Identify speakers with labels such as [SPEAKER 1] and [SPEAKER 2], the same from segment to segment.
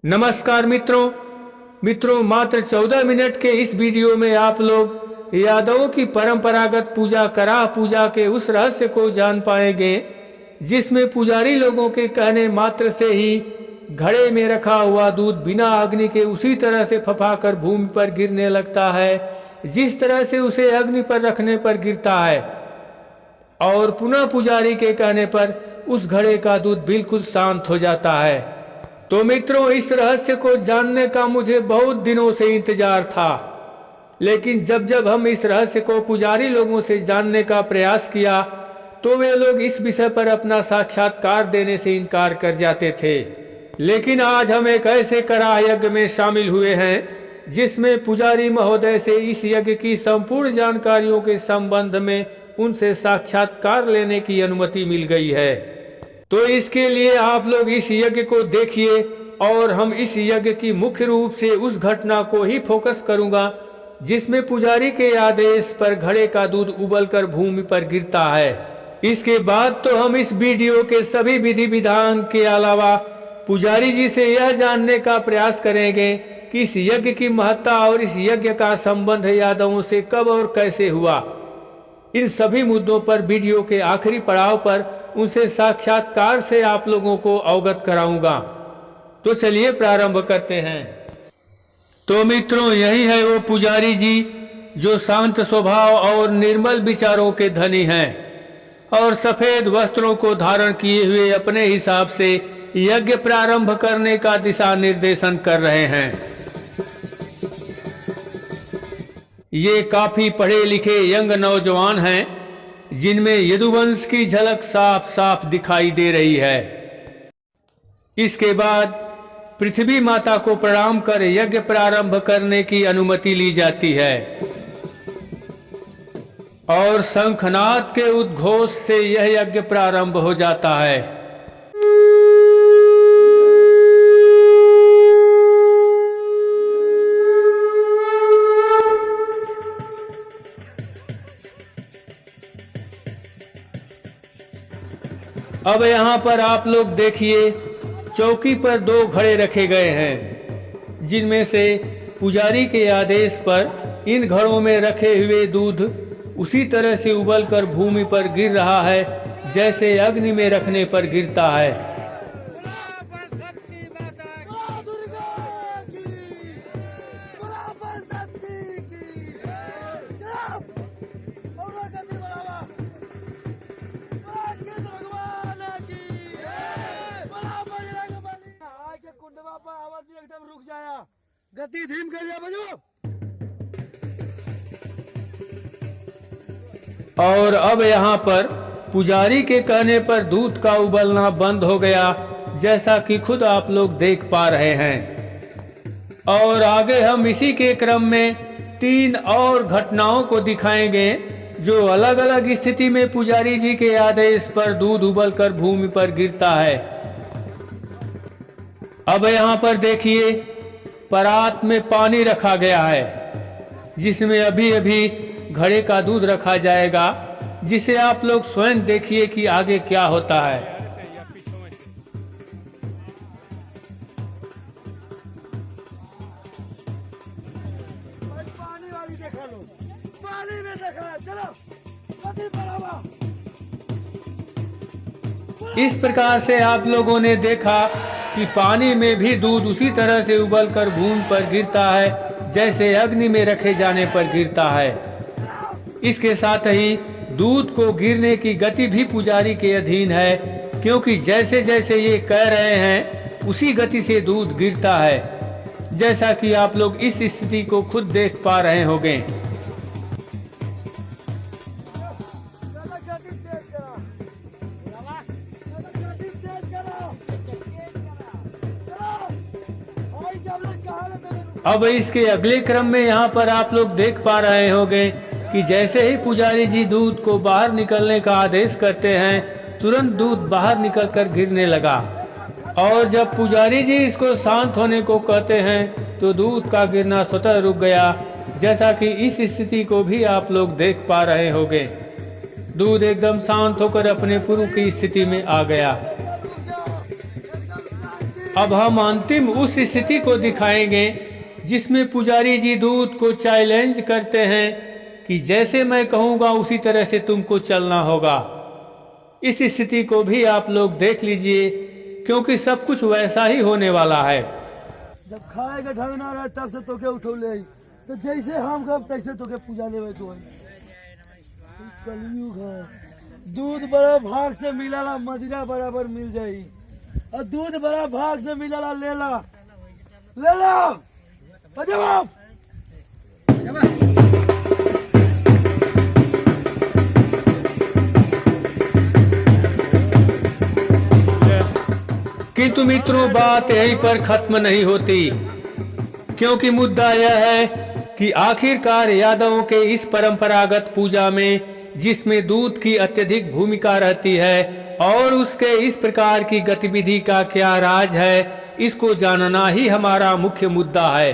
[SPEAKER 1] नमस्कार मित्रों मात्र 14 मिनट के इस वीडियो में आप लोग यादवों की परंपरागत पूजा कराह पूजा के उस रहस्य को जान पाएंगे जिसमें पुजारी लोगों के कहने मात्र से ही घड़े में रखा हुआ दूध बिना अग्नि के उसी तरह से फफाकर भूमि पर गिरने लगता है जिस तरह से उसे अग्नि पर रखने पर गिरता है, और पुनः पुजारी के कहने पर उस घड़े का दूध बिल्कुल शांत हो जाता है। तो मित्रों, इस रहस्य को जानने का मुझे बहुत दिनों से इंतजार था, लेकिन जब हम इस रहस्य को पुजारी लोगों से जानने का प्रयास किया तो वे लोग इस विषय पर अपना साक्षात्कार देने से इनकार कर जाते थे। लेकिन आज हम एक ऐसे कराह यज्ञ में शामिल हुए हैं जिसमें पुजारी महोदय से इस यज्ञ की संपूर्ण जानकारियों के संबंध में उनसे साक्षात्कार लेने की अनुमति मिल गई है। तो इसके लिए आप लोग इस यज्ञ को देखिए, और हम इस यज्ञ की मुख्य रूप से उस घटना को ही फोकस करूंगा जिसमें पुजारी के आदेश पर घड़े का दूध उबलकर भूमि पर गिरता है। इसके बाद तो हम इस वीडियो के सभी विधि विधान के अलावा पुजारी जी से यह जानने का प्रयास करेंगे कि इस यज्ञ की महत्ता और इस यज्ञ का संबंध यादवों से कब और कैसे हुआ। इन सभी मुद्दों पर वीडियो के आखिरी पड़ाव पर उनसे साक्षात्कार से आप लोगों को अवगत कराऊंगा। तो चलिए प्रारंभ करते हैं। तो मित्रों, यही है वो पुजारी जी जो शांत स्वभाव और निर्मल विचारों के धनी हैं और सफेद वस्त्रों को धारण किए हुए अपने हिसाब से यज्ञ प्रारंभ करने का दिशा निर्देशन कर रहे हैं। ये काफी पढ़े लिखे यंग नौजवान हैं जिनमें यदुवंश की झलक साफ साफ दिखाई दे रही है। इसके बाद पृथ्वी माता को प्रणाम कर यज्ञ प्रारंभ करने की अनुमति ली जाती है और शंखनाद के उद्घोष से यह यज्ञ प्रारंभ हो जाता है। अब यहाँ पर आप लोग देखिए, चौकी पर 2 घड़े रखे गए हैं जिनमें से पुजारी के आदेश पर इन घड़ों में रखे हुए दूध उसी तरह से उबलकर भूमि पर गिर रहा है जैसे अग्नि में रखने पर गिरता है।
[SPEAKER 2] एकदम रुक जाया, गति धीम कर लिया बजो।
[SPEAKER 1] और अब यहाँ पर पुजारी के कहने पर दूध का उबलना बंद हो गया, जैसा कि खुद आप लोग देख पा रहे हैं। और आगे हम इसी के क्रम में 3 और घटनाओं को दिखाएंगे जो अलग अलग स्थिति में पुजारी जी के आदेश पर दूध उबलकर भूमि पर गिरता है। अब यहाँ पर देखिए, परात में पानी रखा गया है जिसमें अभी अभी घड़े का दूध रखा जाएगा, जिसे आप लोग स्वयं देखिए कि आगे क्या होता है।
[SPEAKER 2] पानी वाली देखा लो, पानी में देखा, चलो गति बढ़ावा।
[SPEAKER 1] इस प्रकार से आप लोगों ने देखा कि पानी में भी दूध उसी तरह से उबलकर भूमि पर गिरता है जैसे अग्नि में रखे जाने पर गिरता है। इसके साथ ही दूध को गिरने की गति भी पुजारी के अधीन है, क्योंकि जैसे जैसे ये कह रहे हैं उसी गति से दूध गिरता है, जैसा कि आप लोग इस स्थिति को खुद देख पा रहे होंगे। अब इसके अगले क्रम में यहाँ पर आप लोग देख पा रहे होंगे कि जैसे ही पुजारी जी दूध को बाहर निकलने का आदेश करते हैं, तुरंत दूध बाहर निकलकर गिरने लगा। और जब पुजारी जी इसको शांत होने को कहते हैं तो दूध का गिरना स्वतः रुक गया, जैसा कि इस स्थिति को भी आप लोग देख पा रहे होंगे। दूध एकदम शांत होकर अपने पूर्व की स्थिति में आ गया। अब हम अंतिम उस स्थिति को दिखाएंगे जिसमें पुजारी जी दूत को चैलेंज करते हैं कि जैसे मैं कहूंगा उसी तरह से तुमको चलना होगा। इस स्थिति को भी आप लोग देख लीजिए, क्योंकि सब कुछ वैसा ही होने वाला है।
[SPEAKER 2] जब खाएगा ढंग ना रहे तब से तोके उठौले, तो जैसे हम कब तैसे तोके पूजा लेवे तो कलयुग है। दूध बड़ा भाग से मिलाला मदिरा बराबर मिल जाई, और दूध बड़ा भाग से मिलाला लेला लेला जवाब।
[SPEAKER 1] किंतु मित्रों, बात यहीं पर खत्म नहीं होती, क्योंकि मुद्दा यह है कि आखिरकार यादवों के इस परंपरागत पूजा में जिसमें दूध की अत्यधिक भूमिका रहती है और उसके इस प्रकार की गतिविधि का क्या राज है, इसको जानना ही हमारा मुख्य मुद्दा है।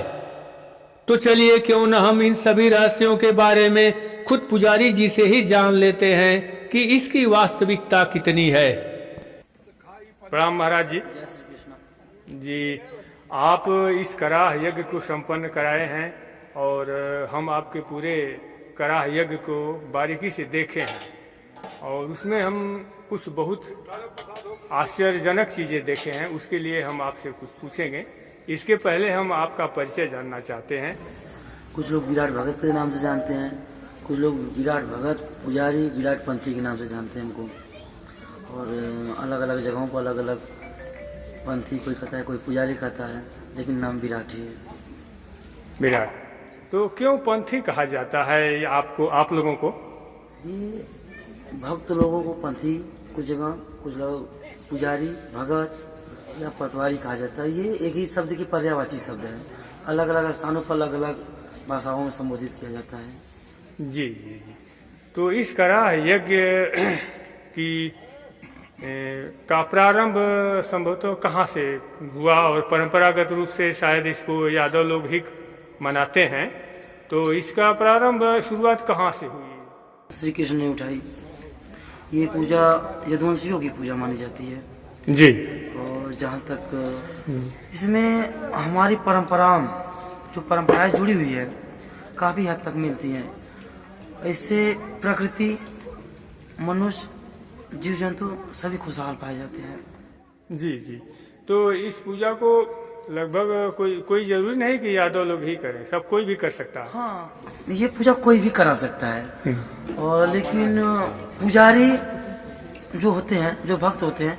[SPEAKER 1] तो चलिए क्यों न हम इन सभी रहस्यों के बारे में खुद पुजारी जी से ही जान लेते हैं कि इसकी वास्तविकता कितनी है।
[SPEAKER 3] प्रणाम महाराज जी। जी, आप इस कराह यज्ञ को संपन्न कराए हैं और हम आपके पूरे कराह यज्ञ को बारीकी से देखे हैं और उसमें हम कुछ बहुत आश्चर्यजनक चीजें देखे हैं। उसके लिए हम आपसे कुछ पूछेंगे। इसके पहले हम आपका परिचय जानना चाहते हैं।
[SPEAKER 4] कुछ लोग विराट भगत के नाम से जानते हैं, कुछ लोग विराट भगत पुजारी विराट पंथी के नाम से जानते हैं हमको, और अलग अलग जगहों पर अलग अलग पंथी कोई कहता है, कोई पुजारी कहता है, लेकिन नाम विराट ही है।
[SPEAKER 3] विराट। तो क्यों पंथी कहा जाता है आपको, आप लोगों को?
[SPEAKER 4] ये भक्त लोगों को पंथी, कुछ जगह कुछ लोग पुजारी भगत या पटवारी कहा जाता है। ये एक ही शब्द की पर्यायवाची शब्द है, अलग अलग स्थानों पर अलग अलग भाषाओं में संबोधित किया जाता है।
[SPEAKER 3] जी जी जी। तो इस कराह यज्ञ की का प्रारंभ संभवतः कहाँ से हुआ, और परंपरागत रूप से शायद इसको यादव लोग ही मनाते हैं, तो इसका प्रारंभ शुरुआत कहाँ से हुई?
[SPEAKER 4] श्री कृष्ण ने उठाई। ये पूजा यदुवंशियों की पूजा मानी जाती है
[SPEAKER 3] जी।
[SPEAKER 4] और जहाँ तक इसमें हमारी परंपराएं जुड़ी हुई है, काफी हद तक मिलती हैं। इससे प्रकृति, मनुष्य, जीव जंतु सभी खुशहाल पाए जाते हैं।
[SPEAKER 3] जी जी। तो इस पूजा को लगभग कोई जरूरी नहीं कि यादव लोग ही करें, सब कोई भी कर सकता है।
[SPEAKER 4] हाँ, ये पूजा कोई भी करा सकता है, और लेकिन पुजारी जो होते हैं, जो भक्त होते हैं,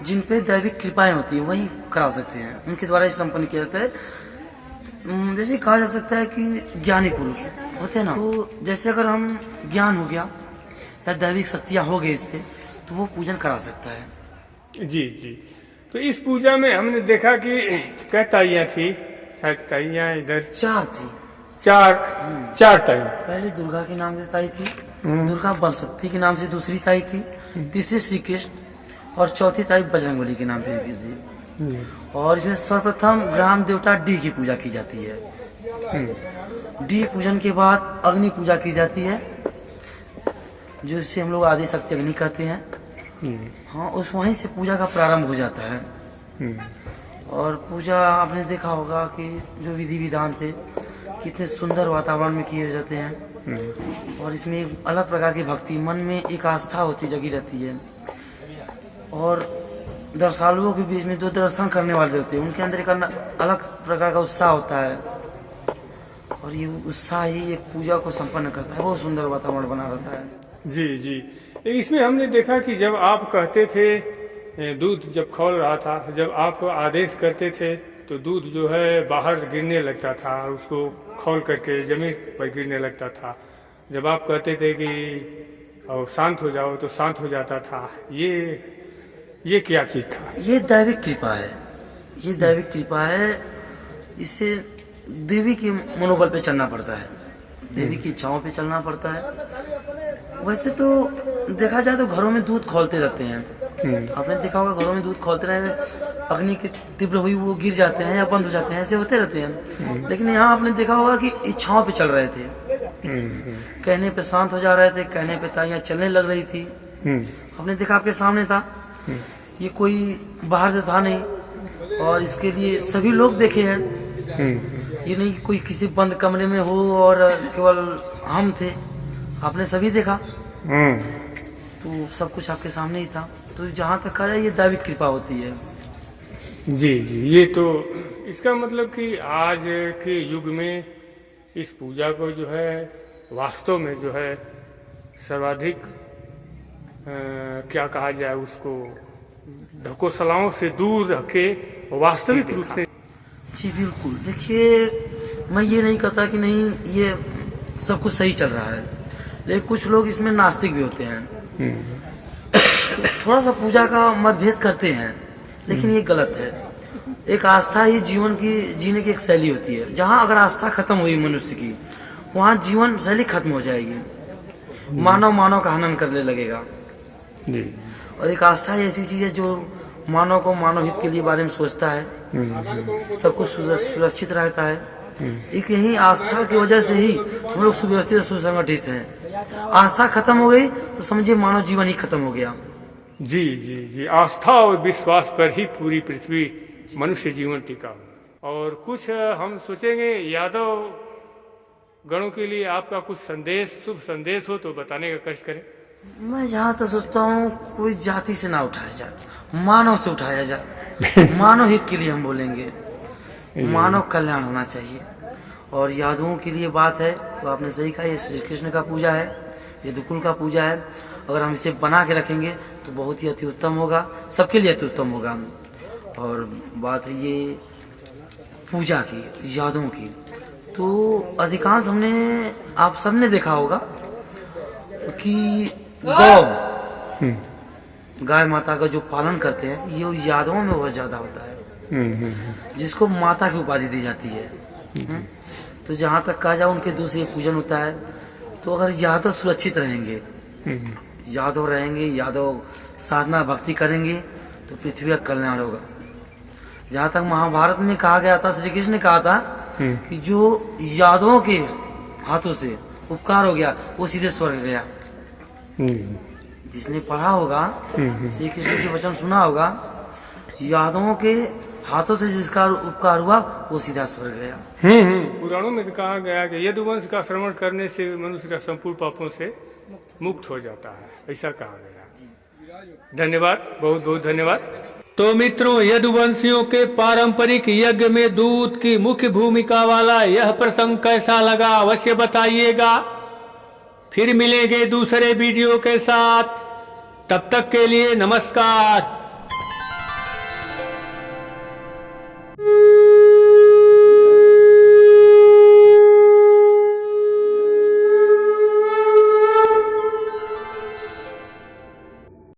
[SPEAKER 4] जिन पे दैविक कृपाएं होती है, वही करा सकते हैं। उनके द्वारा ही संपन्न किया जाता है। जैसे कहा जा सकता है कि ज्ञानी पुरुष होते हैं ना, तो जैसे अगर हम ज्ञान हो गया या दैविक शक्तियां हो गई इस पे, तो वो पूजन करा सकता है।
[SPEAKER 3] जी जी। तो इस पूजा में हमने देखा कि क्या ताइयां थी? ताइयां इधर
[SPEAKER 4] चार थी।
[SPEAKER 3] चार ताई।
[SPEAKER 4] पहले दुर्गा के नाम से ताई थी, दुर्गा बलशक्ति के नाम से दूसरी ताई थी, तीसरी श्री कृष्ण, और चौथी ताई बजरंगबली के नाम पे थी। और इसमें सर्वप्रथम ग्राम देवता डी की पूजा की जाती है। डी पूजन के बाद अग्नि पूजा की जाती है, जिसे हम लोग आदि शक्ति अग्नि कहते हैं। हाँ, उस वहीं से पूजा का प्रारंभ हो जाता है। और पूजा आपने देखा होगा कि जो विधि विधान थे कितने सुंदर वातावरण में किए जाते हैं, और इसमें एक अलग प्रकार की भक्ति, मन में एक आस्था होती जगी रहती है। और दर्शनालुओं के बीच में जो दर्शन करने वाले होते हैं, उनके अंदर एक अलग प्रकार का उत्साह होता है, और ये उत्साह ही एक पूजा को संपन्न करता है। बहुत सुंदर वातावरण बना रहता है।
[SPEAKER 3] जी जी। इसमें हमने देखा कि जब आप कहते थे, दूध जब खौल रहा था, जब आप आदेश करते थे, तो दूध जो है बाहर गिरने लगता था, उसको खौल करके जमीन पर गिरने लगता था। जब आप कहते थे कि और शांत हो जाओ, तो शांत हो जाता था। ये क्या चीज था?
[SPEAKER 4] ये दैविक कृपा है, ये दैविक कृपा है। इससे देवी के मनोबल पे चलना पड़ता है, देवी की इच्छाओं पे चलना पड़ता है। वैसे तो देखा जाए तो घरों में दूध खोलते रहते हैं। आपने देखा होगा घरों में दूध खोलते रहे, अग्नि की तीव्र हुई वो गिर जाते हैं या बंद हो जाते हैं, ऐसे होते रहते हैं। लेकिन यहाँ आपने देखा होगा कि इच्छाओं पे चल रहे थे। कहने पे शांत हो जा रहे थे, कहने पे ताइयां चलने लग रही थी। आपने देखा, आपके सामने था। ये कोई बाहर से था नहीं, और इसके लिए सभी लोग देखे हैं। ये नहीं कोई किसी बंद कमरे में हो और केवल हम थे, आपने सभी देखा। तो सब कुछ आपके सामने ही था। तो जहाँ तक कहा जाए ये दैविक कृपा होती है।
[SPEAKER 3] जी जी, ये तो इसका मतलब कि आज के युग में इस पूजा को जो है वास्तव में जो है सर्वाधिक क्या कहा जाए उसको, ढकोसलाओं से दूर रख के वास्तविक रूप से।
[SPEAKER 4] जी बिल्कुल। देखिए, मैं ये नहीं कहता कि नहीं ये सब कुछ सही चल रहा है, लेकिन कुछ लोग इसमें नास्तिक भी होते हैं। थोड़ा सा पूजा का मतभेद करते हैं, लेकिन ये गलत है। एक आस्था ही जीवन की जीने की एक शैली होती है। जहाँ अगर आस्था खत्म हुई मनुष्य की, वहाँ जीवन शैली खत्म हो जाएगी। मानव का हनन करने लगेगा। और एक आस्था ही ऐसी चीज है जो मानव को मानव हित के लिए बारे में सोचता है, सब कुछ सुरक्षित रहता है। एक यही आस्था की वजह से ही हम लोग सुव्यवस्थित और सुसंगठित हैं। आस्था खत्म हो गई तो समझिए मानव जीवन ही खत्म हो गया।
[SPEAKER 3] जी जी जी, आस्था और विश्वास पर ही पूरी पृथ्वी मनुष्य जीवन टिका हो। और कुछ हम सोचेंगे यादव गणों के लिए आपका कुछ संदेश, शुभ संदेश हो तो बताने का कष्ट करें।
[SPEAKER 4] मैं जहाँ तक सोचता हूँ कोई जाति से ना उठाया जाए, मानव से उठाया जाए। मानव हित के लिए हम बोलेंगे, मानव कल्याण होना चाहिए। और यादवों के लिए बात है तो आपने सही कहा, ये श्री कृष्ण का पूजा है, ये दुकुल का पूजा है। अगर हम इसे बना के रखेंगे तो बहुत ही अति उत्तम होगा, सबके लिए अति उत्तम होगा। और बात है ये पूजा की, यादवों की, तो अधिकांश आप सबने देखा होगा कि गाय माता का जो पालन करते हैं ये यादवों में बहुत ज्यादा होता है, जिसको माता की उपाधि दी जाती है। तो जहाँ तक कहा जाए उनके दूसरे पूजन होता है। तो अगर यादव सुरक्षित रहेंगे, यादव साधना भक्ति करेंगे तो पृथ्वी का कल्याण होगा। जहाँ तक महाभारत में कहा गया था, श्री कृष्ण ने कहा था कि जो यादवों के हाथों से उपकार हो गया वो सीधे स्वर्ग गया। जिसने पढ़ा होगा, श्री कृष्ण के वचन सुना होगा, यादवों के हाथों से जिसका उपकार हुआ वो सीधा स्वर्ग गया।
[SPEAKER 3] पुराणों में तो कहा गया कि यदुवंश का श्रवण करने से मनुष्य का संपूर्ण पापों से मुक्त हो जाता है, ऐसा कहा गया। धन्यवाद, बहुत बहुत धन्यवाद।
[SPEAKER 1] तो मित्रों, यदुवंशियों के पारंपरिक यज्ञ में दूध की मुख्य भूमिका वाला यह प्रसंग कैसा लगा अवश्य बताइएगा। फिर मिलेंगे दूसरे वीडियो के साथ, तब तक के लिए नमस्कार।